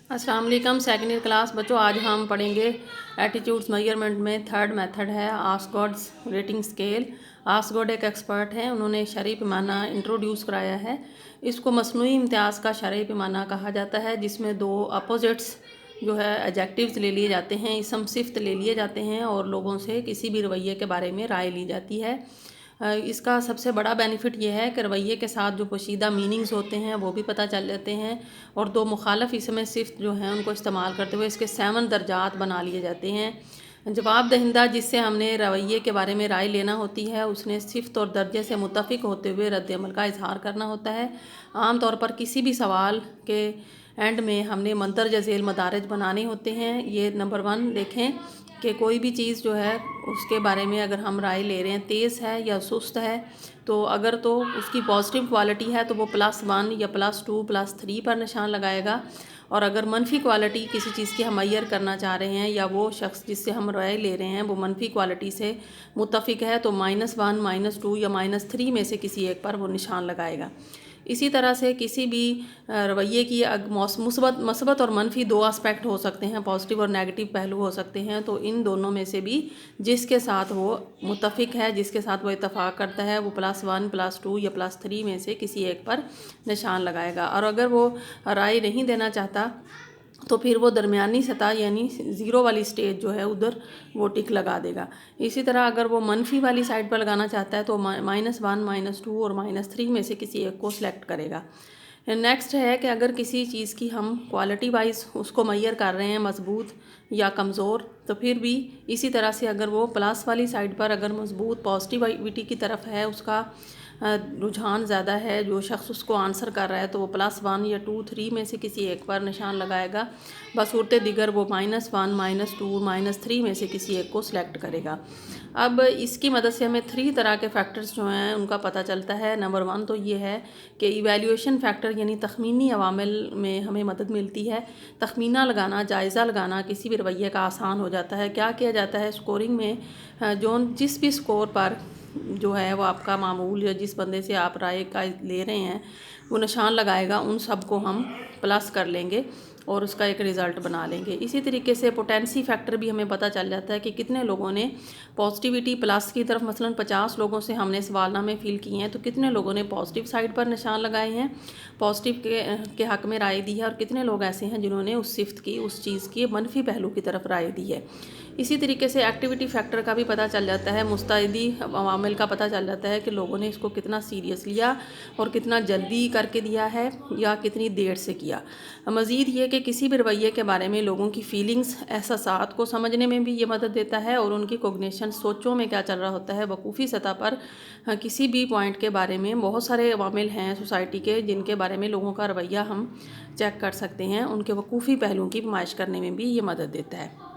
अस्सलाम वालेकुम। Second year class बच्चों, आज हम पढ़ेंगे एटीट्यूड्स मेजरमेंट में थर्ड मेथड है आस्गॉड्स रेटिंग स्केल। आस्गॉड एक एक्सपर्ट हैं, उन्होंने शरई पैमाना इंट्रोड्यूस कराया है। इसको मसनूई इम्तियाज़ का शरई पैमाना कहा जाता है, जिसमें दो अपोजिट्स जो है एडजेक्टिव्स ले लिए जाते हैं, इसम सिफ्त ले लिए जाते हैं और लोगों से किसी भी रवैये के बारे में राय ली जाती है। इसका सबसे बड़ा बेनिफिट ये है कि रवैये के साथ जो पोशीदा मीनिंग्स होते हैं वो भी पता चल जाते हैं, और दो मुखालफ इसमें सिफ्त जो हैं उनको इस्तेमाल करते हुए इसके 7 दर्जात बना लिए जाते हैं। जवाब दहिंदा जिससे हमने रवैये के बारे में राय लेना होती है, उसने सिफ्त और दर्जे से मुत्तफिक होते हुए रद्द-ए-अमल का इजहार करना होता है। आम तौर पर किसी भी सवाल के एंड में हमने मंदरजा झेल मदारिज बनाने होते हैं। ये नंबर 1 देखें कि कोई भी चीज़ जो है उसके बारे में अगर हम राय ले रहे हैं, तेज़ है या सुस्त है, तो अगर तो उसकी पॉजिटिव क्वालिटी है तो वो +1 या +2 +3 पर निशान लगाएगा, और अगर मनफी क्वालिटी किसी चीज़ की हम मैयर करना चाह रहे हैं या वो शख्स जिससे हम राय ले रहे हैं वो मनफी क्वालिटी से मुत्तफिक है, तो -1 -2 या -3 में से किसी एक पर वो निशान लगाएगा। इसी तरह से किसी भी रवैये की मुस्बत और मनफी 2 एस्पेक्ट हो सकते हैं, पॉजिटिव और नेगेटिव पहलू हो सकते हैं, तो इन दोनों में से भी जिसके साथ वो मुत्तफिक है, जिसके साथ वो इत्तफाक करता है, वो +1 +2 या +3 में से किसी एक पर निशान लगाएगा। और अगर वो राय नहीं देना चाहता तो फिर वो दरमियानी सतह यानी 0 वाली स्टेज जो है उधर वो टिक लगा देगा। इसी तरह अगर वो मनफी वाली साइड पर लगाना चाहता है तो -1 -2 और -3 में से किसी एक को सिलेक्ट करेगा। नेक्स्ट है कि अगर किसी चीज़ की हम क्वालिटी वाइज उसको मैयर कर रहे हैं, मजबूत या कमज़ोर, तो फिर भी इसी तरह से अगर वो प्लस वाली साइड पर अगर मजबूत पॉजिटिविटी की तरफ है, उसका रुझान ज़्यादा है, जो शख्स उसको आंसर कर रहा है, तो वो +1 या 2 3 में से किसी एक पर निशान लगाएगा। बसूरत दिगर वो -1 -2 -3 में से किसी एक को सिलेक्ट करेगा। अब इसकी मदद से हमें 3 तरह के फैक्टर्स जो हैं उनका पता चलता है। नंबर 1 तो ये है कि इवैल्यूएशन फैक्टर यानी तखमीनी अवामिल में हमें मदद मिलती है। तखमीना लगाना, जायज़ा लगाना किसी भी रवैये का आसान हो जाता है। क्या किया जाता है स्कोरिंग में, जो जिस भी स्कोर पर जो है वो आपका मामूल या जिस बंदे से आप राय का ले रहे हैं वो निशान लगाएगा, उन सब को हम प्लस कर लेंगे और उसका एक रिज़ल्ट बना लेंगे। इसी तरीके से पोटेंसी फैक्टर भी हमें पता चल जाता है कि कितने लोगों ने पॉजिटिविटी प्लस की तरफ, मसलन 50 लोगों से हमने सवालनामे फिल किए हैं, तो कितने लोगों ने पॉजिटिव साइड पर निशान लगाए हैं, पॉजिटिव के हक़ में राय दी है, और कितने लोग ऐसे हैं जिन्होंने उस सिफ्त की, उस चीज़ की मनफी पहलू की तरफ राय दी है। इसी तरीके से एक्टिविटी फैक्टर का भी पता चल जाता है, मुस्तैदी अवामिल का पता चल जाता है कि लोगों ने इसको कितना सीरियस लिया और कितना जल्दी करके दिया है या कितनी देर से किया। मज़ीद ये कि किसी भी रवैये के बारे में लोगों की फ़ीलिंग्स, एहसासात को समझने में भी ये मदद देता है, और उनकी कोग्निशन, सोचों में क्या चल रहा होता है वकूफ़ी सतह पर। किसी भी पॉइंट के बारे में बहुत सारे अवामिल हैं सोसाइटी के जिनके बारे में लोगों का रवैया हम चेक कर सकते हैं, उनके वकूफ़ी पहलुओं की नुमाइश करने में भी ये मदद देता है।